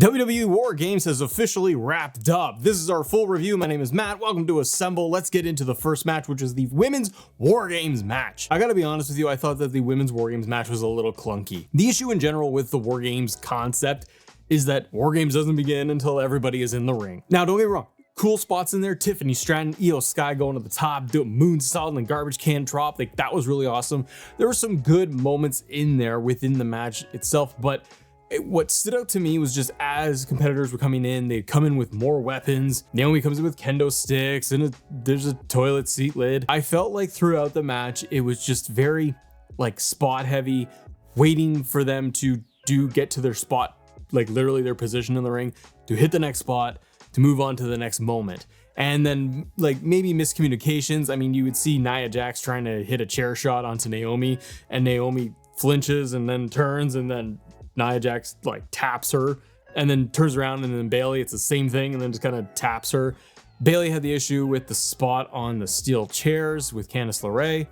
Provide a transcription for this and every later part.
WWE War Games has officially wrapped up. This is our full review. My name is Matt. Welcome to Assemble. Let's get into the first match, which is the Women's War Games match. I gotta be honest with you, I thought that the Women's War Games match was a little clunky. The issue in general with the War Games concept is that War Games doesn't begin until everybody is in the ring. Now, don't get me wrong. Cool spots in there. Tiffany Stratton, Io Sky going to the top, do a moonsault and garbage can drop. Like, that was really awesome. There were some good moments in there within the match itself, but what stood out to me was just as competitors were coming in, they'd come in with more weapons. Naomi comes in with kendo sticks and there's a toilet seat lid. I felt like throughout the match, it was just very like spot heavy, waiting for them to get to their spot, like literally their position in the ring, to hit the next spot, to move on to the next moment. And then like maybe miscommunications. I mean, you would see Nia Jax trying to hit a chair shot onto Naomi and Naomi flinches and then turns, and then Nia Jax like taps her and then turns around, and then Bayley, it's the same thing, and then just kind of taps her. Bayley had the issue with the spot on the steel chairs with Candice LeRae.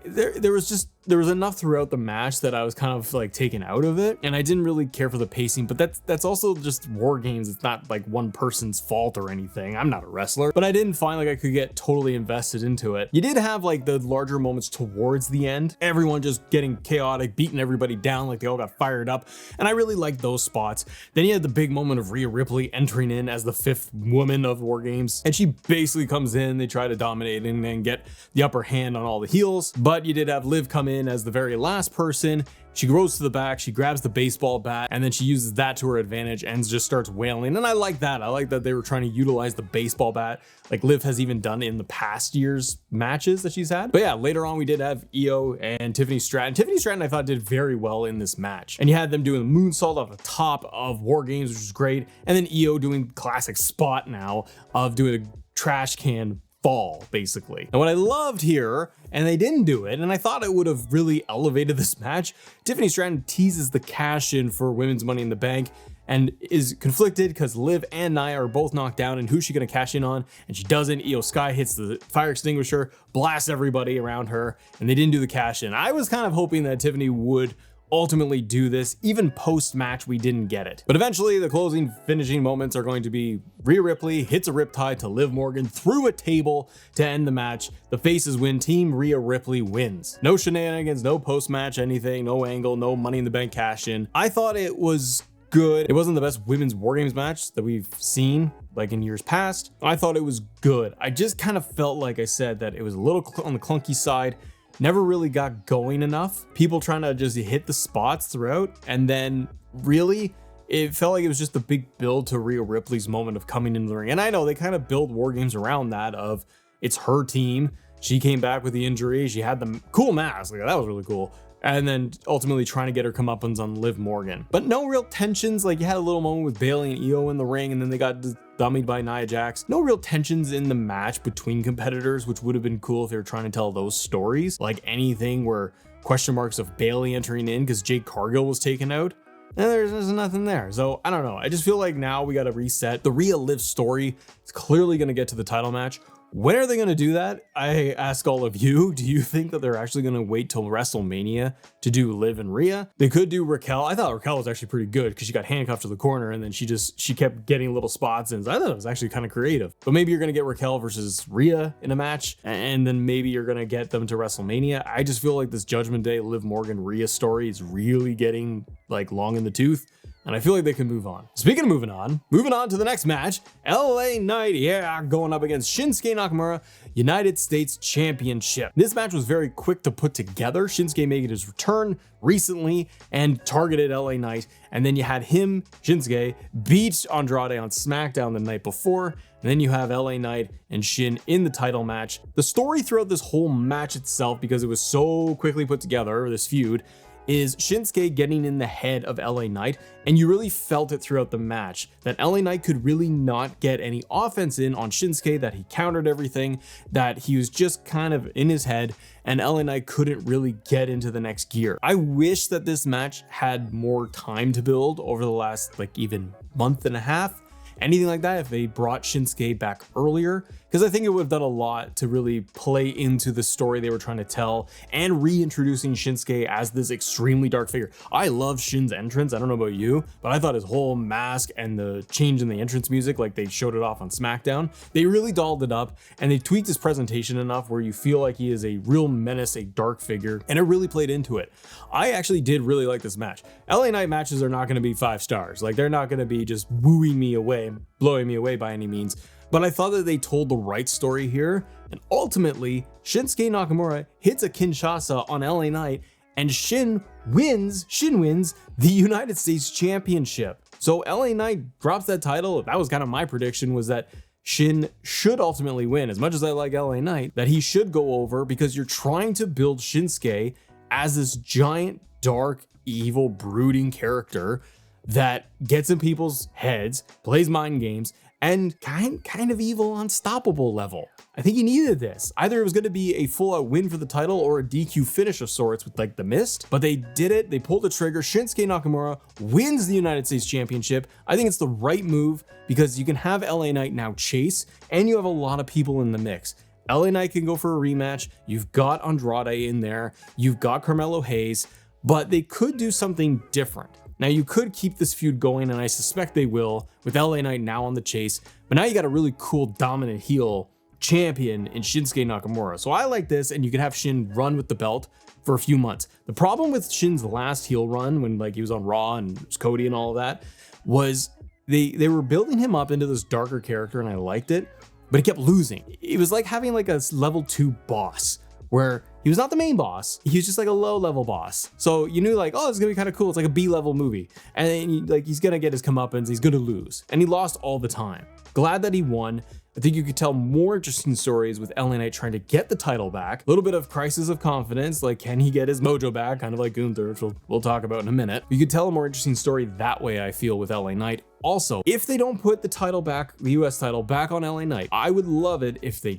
There was enough throughout the match that I was kind of like taken out of it, and I didn't really care for the pacing, but that's also just War Games. It's not like one person's fault or anything. I'm not a wrestler, but I didn't find like I could get totally invested into it. You did have like the larger moments towards the end, everyone just getting chaotic, beating everybody down, like they all got fired up, and I really liked those spots. Then you had the big moment of Rhea Ripley entering in as the fifth woman of War Games, and she basically comes in, they try to dominate and then get the upper hand on all the heels, but you did have Liv come in as the very last person. She goes to the back, she grabs the baseball bat, and then she uses that to her advantage and just starts wailing. And I like that. I like that they were trying to utilize the baseball bat like Liv has even done in the past year's matches that she's had. But yeah, later on we did have Io and Tiffany Stratton. Tiffany Stratton I thought did very well in this match. And you had them doing the moonsault off the top of War Games, which was great. And then Io doing classic spot now of doing a trash can fall, basically. And what I loved here, and they didn't do it, and I thought it would have really elevated this match, Tiffany Stratton teases the cash in for Women's Money in the Bank and is conflicted because Liv and Nia are both knocked down, and who's she gonna cash in on? And she doesn't. Io Sky hits the fire extinguisher, blasts everybody around her, and they didn't do the cash in. I was kind of hoping that Tiffany would ultimately do this. Even post-match we didn't get it, but eventually the closing finishing moments are going to be Rhea Ripley hits a riptide to Liv Morgan through a table to end the match. The faces win. Team Rhea Ripley wins. No shenanigans, no post-match anything, no angle, no Money in the Bank cash in. I thought it was good. It wasn't the best Women's War Games match that we've seen like in years past. I thought it was good. I just kind of felt, like I said, that it was a little on the clunky side. Never really got going enough. People trying to just hit the spots throughout, and then really it felt like it was just a big build to Rhea Ripley's moment of coming into the ring. And I know they kind of build War Games around that, of it's her team. She came back with the injury. She had the cool mask. Like, that was really cool. And then ultimately trying to get her comeuppance on Liv Morgan. But no real tensions. Like, you had a little moment with Bayley and Io in the ring, and then they got dummied by Nia Jax. No real tensions in the match between competitors, which would have been cool if they were trying to tell those stories. Like anything where question marks of Bayley entering in because Jade Cargill was taken out. And there's nothing there. So I don't know. I just feel like now we got to reset. The Rhea Liv story is clearly going to get to the title match. When are they going to do that? I ask all of you, do you think that they're actually going to wait till WrestleMania to do Liv and Rhea? They could do Raquel. I thought Raquel was actually pretty good because she got handcuffed to the corner and then she kept getting little spots, and I thought it was actually kind of creative. But maybe you're going to get Raquel versus Rhea in a match, and then maybe you're going to get them to WrestleMania. I just feel like this Judgment Day Liv Morgan Rhea story is really getting like long in the tooth. And I feel like they can move on. Speaking of moving on to the next match, LA Knight, going up against Shinsuke Nakamura, United States Championship. This match was very quick to put together. Shinsuke making his return recently and targeted LA Knight. And then you had him, Shinsuke, beat Andrade on SmackDown the night before. And then you have LA Knight and Shin in the title match. The story throughout this whole match itself, because it was so quickly put together, this feud, is Shinsuke getting in the head of LA Knight, and you really felt it throughout the match that LA Knight could really not get any offense in on Shinsuke, that he countered everything, that he was just kind of in his head, and LA Knight couldn't really get into the next gear. I wish that this match had more time to build over the last like even month and a half. Anything like that, if they brought Shinsuke back earlier, because I think it would have done a lot to really play into the story they were trying to tell and reintroducing Shinsuke as this extremely dark figure. I love Shin's entrance. I don't know about you, but I thought his whole mask and the change in the entrance music, like they showed it off on SmackDown, they really dolled it up and they tweaked his presentation enough where you feel like he is a real menace, a dark figure, and it really played into it. I actually did really like this match. LA Knight matches are not going to be 5 stars. Like, they're not going to be just wooing me away, blowing me away by any means. But I thought that they told the right story here, and ultimately, Shinsuke Nakamura hits a Kinshasa on LA Knight, and Shin wins the United States Championship. So LA Knight drops that title. That was kind of my prediction, was that Shin should ultimately win. As much as I like LA Knight, that he should go over, because you're trying to build Shinsuke as this giant, dark, evil, brooding character that gets in people's heads, plays mind games, and kind of evil, unstoppable level. I think he needed this. Either it was going to be a full-out win for the title or a DQ finish of sorts with like the Mist, but they did it. They pulled the trigger. Shinsuke Nakamura wins the United States Championship. I think it's the right move because you can have LA Knight now chase, and you have a lot of people in the mix. LA Knight can go for a rematch. You've got Andrade in there. You've got Carmelo Hayes, but they could do something different. Now, you could keep this feud going, and I suspect they will, with LA Knight now on the chase, but now you got a really cool dominant heel champion in Shinsuke Nakamura. So I like this, and you could have Shin run with the belt for a few months. The problem with Shin's last heel run, when like he was on Raw and it was Cody and all of that, was they were building him up into this darker character, and I liked it, but he kept losing. It was like having like a level 2 boss, where he was not the main boss, he was just like a low level boss. So you knew like, oh, it's gonna be kind of cool. It's like a B level movie. And then like he's gonna get his comeuppance, he's gonna lose. And he lost all the time. Glad that he won. I think you could tell more interesting stories with LA Knight trying to get the title back. A little bit of crisis of confidence, like can he get his mojo back? Kind of like Gunther, which we'll talk about in a minute. You could tell a more interesting story that way, I feel, with LA Knight. Also, if they don't put the title back, the US title back on LA Knight, I would love it if they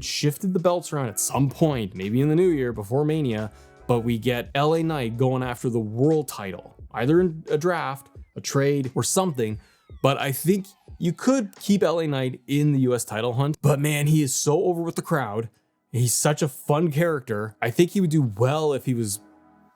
shifted the belts around at some point, maybe in the new year before Mania, but we get LA Knight going after the world title, either in a draft, a trade, or something. But I think you could keep LA Knight in the US title hunt, but man, he is so over with the crowd. He's such a fun character. I think he would do well if he was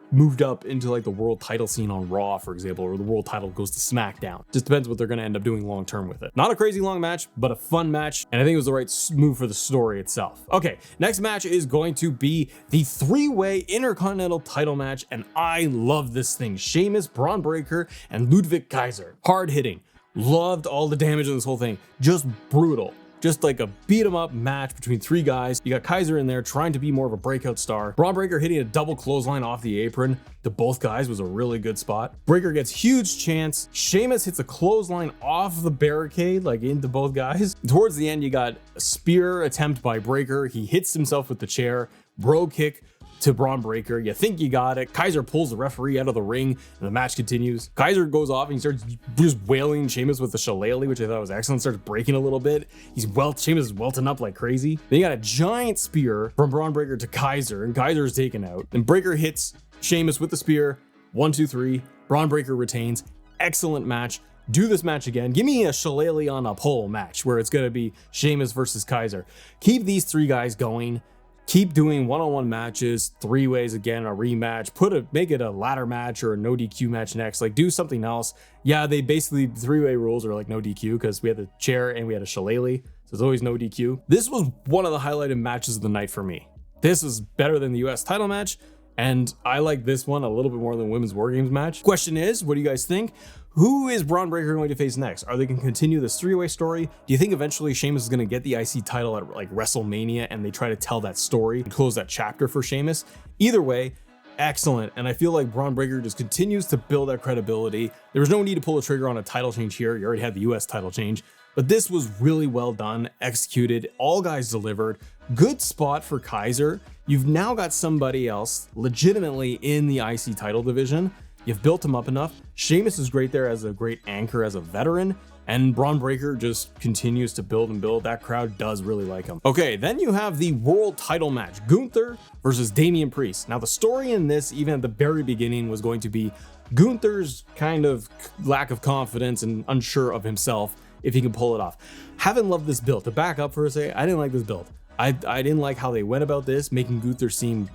moved up into like the world title scene on Raw, for example, or the world title goes to SmackDown. Just depends what they're going to end up doing long term with it. Not a crazy long match, but a fun match, and I think it was the right move for the story itself. Okay, next match is going to be the 3-way Intercontinental title match, and I love this thing. Sheamus, Braun Breaker, and Ludwig Kaiser. Hard hitting. Loved all the damage in this whole thing. Just brutal. Just like a beat 'em up match between 3 guys. You got Kaiser in there trying to be more of a breakout star. Braun Breaker hitting a double clothesline off the apron to both guys was a really good spot. Breaker gets huge chance. Sheamus hits a clothesline off the barricade, like into both guys. Towards the end, you got a spear attempt by Breaker. He hits himself with the chair. Bro kick to Braun Breaker. You think you got it. Kaiser pulls the referee out of the ring and the match continues. Kaiser goes off and he starts just wailing Sheamus with the shillelagh, which I thought was excellent. Starts breaking a little bit. Sheamus is welting up like crazy. Then you got a giant spear from Braun Breaker to Kaiser, and Kaiser is taken out. Then Breaker hits Sheamus with the spear. 1, 2, 3. Braun Breaker retains. Excellent match. Do this match again. Give me a shillelagh on a pole match where it's going to be Sheamus versus Kaiser. Keep these 3 guys going. Keep doing one-on-one matches, 3-ways again, a rematch, make it a ladder match or a no DQ match next. Like, do something else. Yeah, they basically, 3-way rules are like no DQ because we had the chair and we had a shillelagh, so it's always no DQ. This was one of the highlighted matches of the night for me. This is better than the US title match, and I like this one a little bit more than the Women's War Games match. Question is, what do you guys think? Who is Braun Breaker going to face next? Are they going to continue this 3-way story? Do you think eventually Sheamus is going to get the IC title at like WrestleMania and they try to tell that story and close that chapter for Sheamus? Either way, excellent. And I feel like Braun Breaker just continues to build that credibility. There was no need to pull a trigger on a title change here. You already had the US title change, but this was really well done, executed. All guys delivered. Good spot for Kaiser. You've now got somebody else legitimately in the IC title division. You've built him up enough. Sheamus is great there as a great anchor, as a veteran, and Braun Breaker just continues to build and build. That crowd does really like him. Okay, then you have the world title match, Gunther versus Damian Priest. Now the story in this, even at the very beginning, was going to be Gunther's kind of lack of confidence and unsure of himself, if he can pull it off. Haven't loved this build. To back up for a second, I didn't like this build. I didn't like how they went about this, making Gunther seem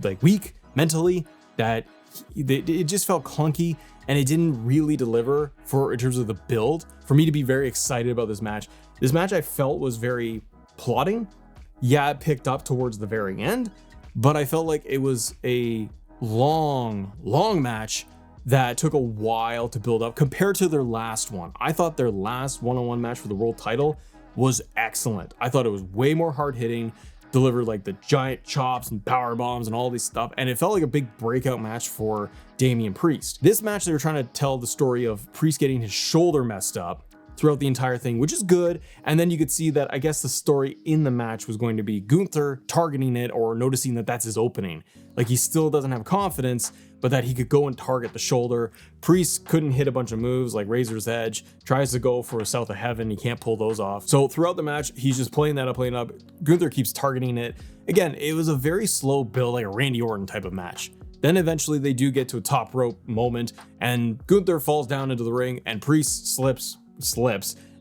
like weak mentally, that it just felt clunky and it didn't really deliver in terms of the build for me to be very excited about this match. This match I felt was very plotting. Yeah, it picked up towards the very end, but I felt like it was a long match that took a while to build up compared to their last one. I thought their last one-on-one match for the world title was excellent. I thought it was way more hard hitting, delivered like the giant chops and power bombs and all this stuff, and it felt like a big breakout match for Damian Priest. This match, they were trying to tell the story of Priest getting his shoulder messed up throughout the entire thing, which is good. And then you could see that I guess the story in the match was going to be Gunther targeting it or noticing that that's his opening. Like, he still doesn't have confidence, but that he could go and target the shoulder. Priest couldn't hit a bunch of moves like Razor's Edge, tries to go for a South of Heaven, he can't pull those off. So throughout the match, he's just playing that up. Gunther keeps targeting it. Again, it was a very slow build, like a Randy Orton type of match. Then eventually they do get to a top rope moment and Gunther falls down into the ring and Priest slips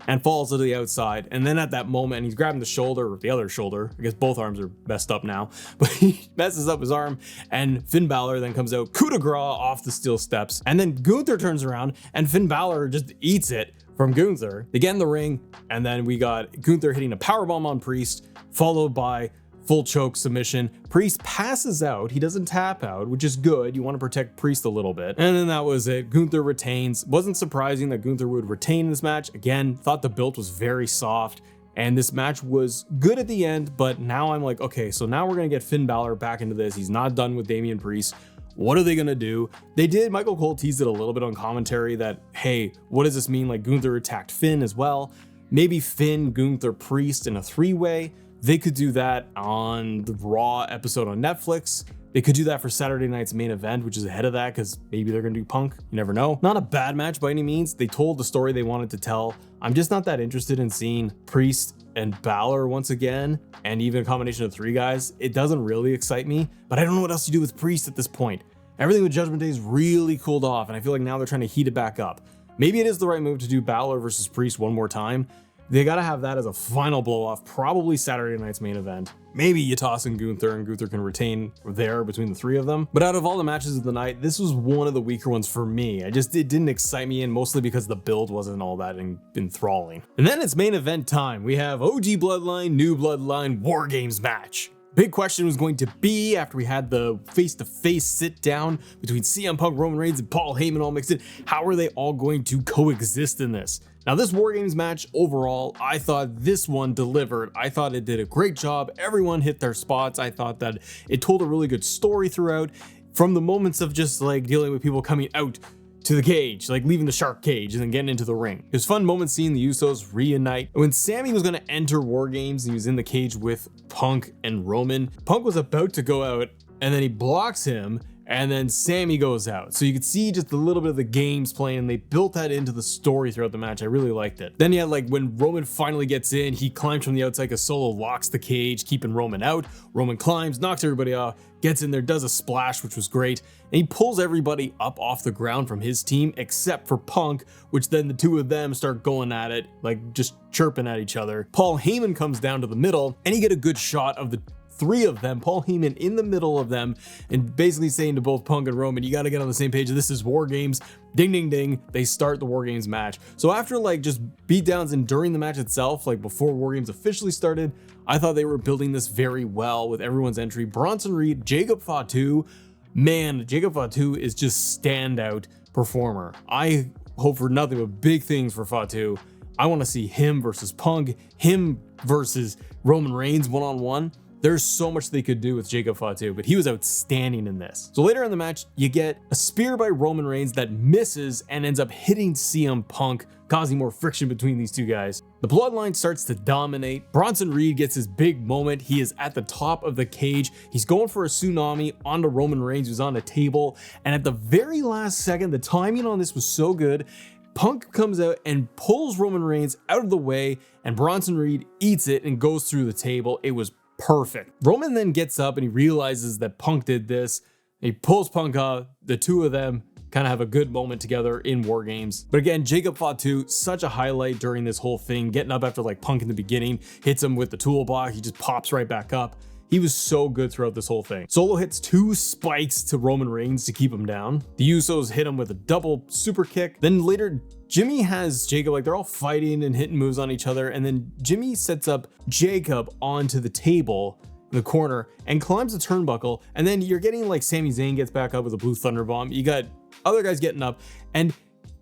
and falls to the outside. And then at that moment, and he's grabbing the shoulder, or the other shoulder, I guess both arms are messed up now, but he messes up his arm, and Finn Balor then comes out coup de grace off the steel steps. And then Gunther turns around and Finn Balor just eats it from Gunther. They get in the ring, and then we got Gunther hitting a powerbomb on Priest, followed by full choke submission. Priest passes out. He doesn't tap out, which is good. You want to protect Priest a little bit. And then that was it. Gunther retains. Wasn't surprising that Gunther would retain this match. Again, thought the build was very soft, and this match was good at the end, but now I'm like, okay, so now we're going to get Finn Balor back into this. He's not done with Damian Priest. What are they going to do? They did, Michael Cole teased it a little bit on commentary that, hey, what does this mean? Like, Gunther attacked Finn as well. Maybe Finn, Gunther, Priest in a three-way. They could do that on the Raw episode on Netflix. They could do that for Saturday night's main event, which is ahead of that because maybe they're going to do Punk. You never know. Not a bad match by any means. They told the story they wanted to tell. I'm just not that interested in seeing Priest and Balor once again, and even a combination of three guys. It doesn't really excite me, but I don't know what else to do with Priest at this point. Everything with Judgment Day is really cooled off, and I feel like now they're trying to heat it back up. Maybe it is the right move to do Balor versus Priest one more time. They got to have that as a final blow off, probably Saturday night's main event. Maybe you toss in Gunther and Gunther can retain there between the three of them. But out of all the matches of the night, this was one of the weaker ones for me. It didn't excite me, and mostly because the build wasn't all that enthralling. And then it's main event time. We have OG Bloodline, New Bloodline War Games match. Big question was going to be, after we had the face-to-face sit-down between CM Punk, Roman Reigns, and Paul Heyman all mixed in, how are they all going to coexist in this? Now, this War Games match, overall, I thought this one delivered. I thought it did a great job. Everyone hit their spots. I thought that it told a really good story throughout, from the moments of just like dealing with people coming out to the cage, like leaving the shark cage and then getting into the ring. It was fun moments seeing the Usos reunite. When Sammy was going to enter War Games, he was in the cage with Punk and Roman. Punk was about to go out, and then he blocks him, and then Sammy goes out. So you could see just a little bit of the games playing. They built that into the story throughout the match. I really liked it. Then you had like when Roman finally gets in, he climbs from the outside because Solo locks the cage, keeping Roman out. Roman climbs, knocks everybody off, gets in there, does a splash, which was great. And he pulls everybody up off the ground from his team, except for Punk, which then the two of them start going at it, like just chirping at each other. Paul Heyman comes down to the middle, and you get a good shot of the three of them, Paul Heyman in the middle of them, and basically saying to both Punk and Roman, you got to get on the same page. This is War Games. Ding, ding, ding. They start the War Games match. So after like just beatdowns and during the match itself, like before War Games officially started, I thought they were building this very well with everyone's entry. Bronson Reed, Jacob Fatu, man, Jacob Fatu is just standout performer. I hope for nothing but big things for Fatu. I want to see him versus Punk, him versus Roman Reigns one-on-one. There's so much they could do with Jacob Fatu, but he was outstanding in this. So later in the match, you get a spear by Roman Reigns that misses and ends up hitting CM Punk, causing more friction between these two guys. The Bloodline starts to dominate. Bronson Reed gets his big moment. He is at the top of the cage. He's going for a tsunami onto Roman Reigns, who's on a table. And at the very last second, the timing on this was so good. Punk comes out and pulls Roman Reigns out of the way, and Bronson Reed eats it and goes through the table. It was perfect. Roman then gets up and he realizes that Punk did this. He pulls Punk up. The two of them kind of have a good moment together in War Games. But again, Jacob Fatu, such a highlight during this whole thing, getting up after like Punk in the beginning, hits him with the toolbox, he just pops right back up. He was so good throughout this whole thing. Solo hits 2 spikes to Roman Reigns to keep him down. The Usos hit him with a double super kick. Then later, Jimmy has Jacob, like they're all fighting and hitting moves on each other. And then Jimmy sets up Jacob onto the table in the corner and climbs the turnbuckle. And then you're getting like Sami Zayn gets back up with a blue thunder bomb. You got other guys getting up. And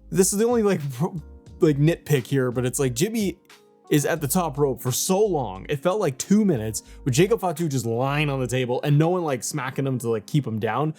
this is the only like nitpick here, but it's like Jimmy is at the top rope for so long. It felt like 2 minutes with Jacob Fatu just lying on the table and no one like smacking him to like keep him down.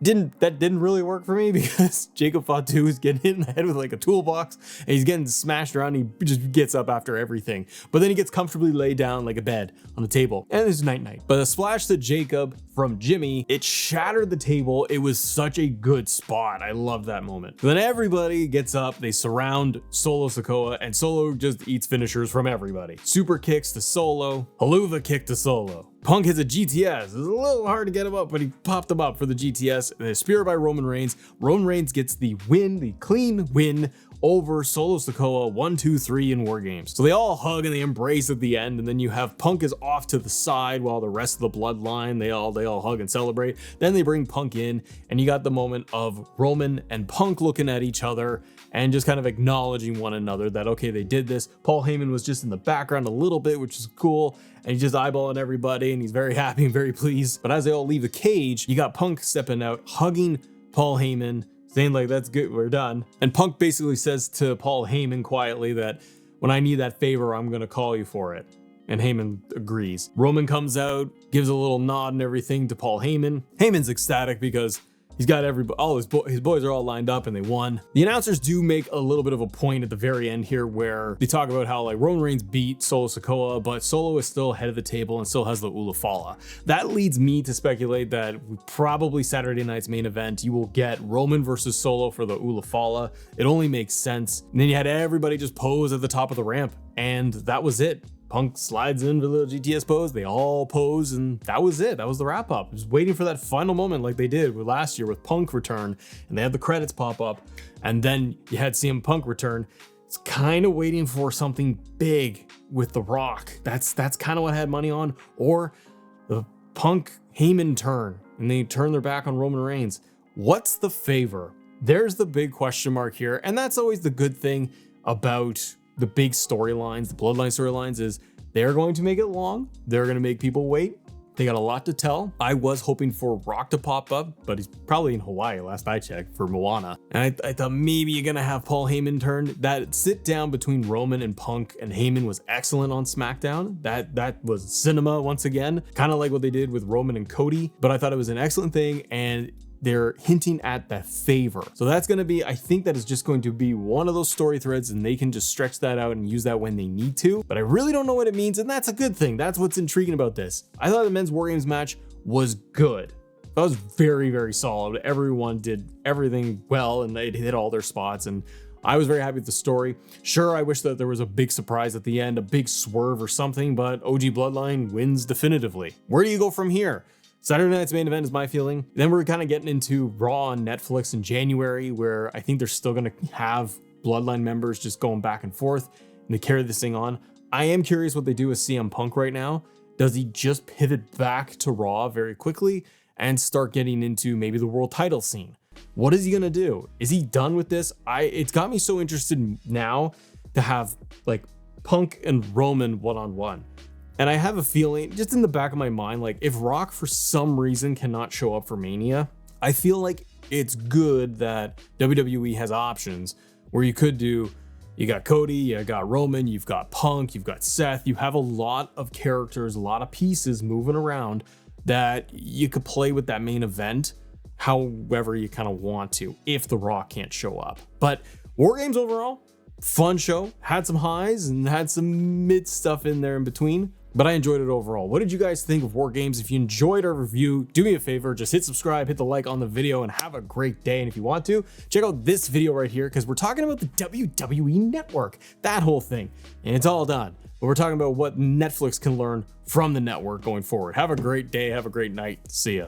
That didn't really work for me because Jacob Fatu is getting hit in the head with like a toolbox and he's getting smashed around. And he just gets up after everything, but then he gets comfortably laid down like a bed on the table and it's night. But a splash to Jacob from Jimmy, it shattered the table. It was such a good spot. I love that moment. Then everybody gets up, they surround Solo Sikoa and Solo just eats finishers from everybody. Super kicks to Solo, Haluva kick to Solo. Punk hits a GTS. It's a little hard to get him up, but he popped him up for the GTS. And a spear by Roman Reigns. Roman Reigns gets the win, the clean win over Solo Sikoa 1, 2, 3 in War Games. So they all hug and they embrace at the end, and then you have Punk is off to the side while the rest of the bloodline, they all hug and celebrate. Then they bring Punk in, and you got the moment of Roman and Punk looking at each other and just kind of acknowledging one another that, okay, they did this. Paul Heyman was just in the background a little bit, which is cool. And he's just eyeballing everybody and he's very happy and very pleased. But as they all leave the cage, you got Punk stepping out, hugging Paul Heyman, saying like, that's good, we're done. And Punk basically says to Paul Heyman quietly that when I need that favor, I'm gonna call you for it. And Heyman agrees. Roman comes out, gives a little nod and everything to Paul Heyman. Heyman's ecstatic because he's got all his boys are all lined up and they won. The announcers do make a little bit of a point at the very end here where they talk about how like Roman Reigns beat Solo Sikoa, but Solo is still head of the table and still has the Ulafala. That leads me to speculate that probably Saturday night's main event, you will get Roman versus Solo for the Ulafala. It only makes sense. And then you had everybody just pose at the top of the ramp and that was it. Punk slides into the GTS pose, they all pose, and that was it. That was the wrap up. Just waiting for that final moment like they did with last year with Punk return, and they had the credits pop up, and then you had CM Punk return. It's kind of waiting for something big with The Rock. That's kind of what I had money on, or the Punk Heyman turn, and they turn their back on Roman Reigns. What's the favor? There's the big question mark here, and that's always the good thing about the big storylines, the bloodline storylines, is they're going to make it long. They're going to make people wait. They got a lot to tell. I was hoping for Rock to pop up, but he's probably in Hawaii last I checked for Moana. And I thought maybe you're going to have Paul Heyman turn. That sit down between Roman and Punk and Heyman was excellent on SmackDown. That was cinema once again, kind of like what they did with Roman and Cody, but I thought it was an excellent thing. And they're hinting at that favor. So that's going to be, I think that is just going to be one of those story threads and they can just stretch that out and use that when they need to. But I really don't know what it means. And that's a good thing. That's what's intriguing about this. I thought the men's War Games match was good. That was very, very solid. Everyone did everything well and they hit all their spots. And I was very happy with the story. Sure, I wish that there was a big surprise at the end, a big swerve or something, but OG Bloodline wins definitively. Where do you go from here? Saturday night's main event is my feeling. Then we're kind of getting into Raw on Netflix in January, where I think they're still going to have Bloodline members just going back and forth and they carry this thing on. I am curious what they do with CM Punk right now. Does he just pivot back to Raw very quickly and start getting into maybe the world title scene? What is he going to do? Is he done with this? It's got me so interested now to have like Punk and Roman one-on-one. And I have a feeling, just in the back of my mind, like if Rock for some reason cannot show up for Mania, I feel like it's good that WWE has options where you could do, you got Cody, you got Roman, you've got Punk, you've got Seth, you have a lot of characters, a lot of pieces moving around that you could play with that main event however you kind of want to, if The Rock can't show up. But War Games overall, fun show, had some highs and had some mid stuff in there in between. But I enjoyed it overall. What did you guys think of War Games? If you enjoyed our review, do me a favor, just hit subscribe, hit the like on the video, and have a great day. And if you want to, check out this video right here, because we're talking about the WWE Network, that whole thing. And it's all done. But we're talking about what Netflix can learn from the network going forward. Have a great day. Have a great night. See ya.